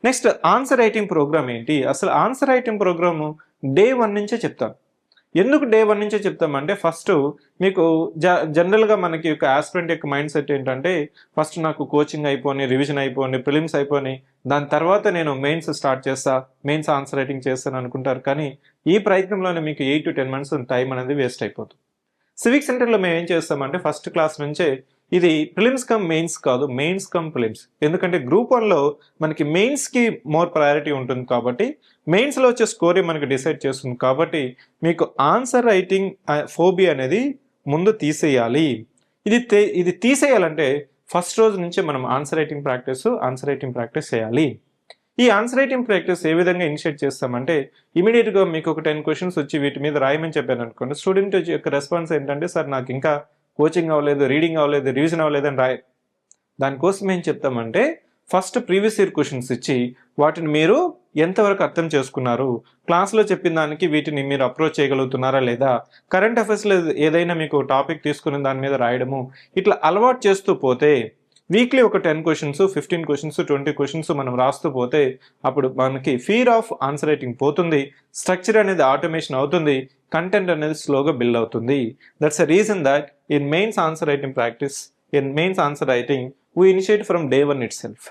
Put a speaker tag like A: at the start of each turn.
A: Next answer writing programme ఏంటి? అసలు answer writing programme day 1 నుంచే చెప్తాను. ఎందుకు డే 1 నుంచే చెప్తామంటే ఫస్ట్ మీకు జనరల్గా మనకి ఒక ఆస్పిరెంట్ యొక్క మైండ్ సెట్ ఏంటంటే ఫస్ట్ నాకు కోచింగ్ అయిపోయి, రివిజన్ అయిపోయి, ప్రిలిమ్స్ అయిపోయి, దాని తర్వాత నేను మెయిన్స్ స్టార్ట్ చేస్తా, మెయిన్స్ ఆన్సర్ రైటింగ్ చేస్తాను అనుకుంటారు. కానీ ఈ ప్రయత్నంలోనే మీకు 8 to 10 months టైం అనేది వేస్ట్ అయిపోతుంది. సివిక్ సెంటర్లో మేము ఏం చేస్తామంటే ఫస్ట్ క్లాస్ నుంచే ఇది ప్రిలిమ్స్ కమ్ మెయిన్స్ కాదు, మెయిన్స్ కమ్ ప్రిలిమ్స్. ఎందుకంటే గ్రూప్ 1లో మనకి మెయిన్స్కి మోర్ ప్రయారిటీ ఉంటుంది కాబట్టి మెయిన్స్లో వచ్చే స్కోరే మనకి డిసైడ్ చేస్తుంది. కాబట్టి మీకు ఆన్సర్ రైటింగ్ ఫోబియా అనేది ముందు తీసేయాలి. ఇది తీసేయాలంటే ఫస్ట్ రోజు నుంచే మనం ఆన్సర్ రైటింగ్ ప్రాక్టీస్ చేయాలి. ఈ ఆన్సర్ రైటింగ్ ప్రాక్టీస్ ఏ విధంగా ఇనిషియేట్ చేస్తామంటే ఇమీడియట్గా మీకు ఒక 10 క్వశ్చన్స్ వచ్చి వీటి మీద రాయమని చెప్పాను అనుకోండి, స్టూడెంట్ యొక్క రెస్పాన్స్ ఏంటంటే సార్ నాకు ఇంకా కోచింగ్ అవ్వలేదు, రీడింగ్ అవ్వలేదు, రివిజన్ అవ్వలేదు అని రాయ. దానికోసం ఏం చెప్తామంటే ఫస్ట్ ప్రీవియస్ ఇయర్ క్వశ్చన్స్ ఇచ్చి వాటిని మీరు ఎంతవరకు అర్థం చేసుకున్నారు, క్లాస్లో చెప్పిన దానికి వీటిని మీరు అప్రోచ్ చేయగలుగుతున్నారా లేదా, కరెంట్ అఫైర్స్లో ఏదైనా మీకు టాపిక్ తీసుకుని దాని మీద రాయడము, ఇట్లా అలవాటు చేస్తూ పోతే వీక్లీ ఒక 10 క్వశ్చన్స్, 15 క్వశ్చన్స్, 20 క్వశ్చన్స్ మనం రాస్తూ పోతే అప్పుడు మనకి ఫియర్ ఆఫ్ ఆన్సర్ రైటింగ్ పోతుంది, స్ట్రక్చర్ అనేది ఆటోమేషన్ అవుతుంది, కంటెంట్ అనేది స్లోగా బిల్డ్ అవుతుంది. That's a reason that in mains answer writing practice, in mains answer writing we initiate from day 1 itself.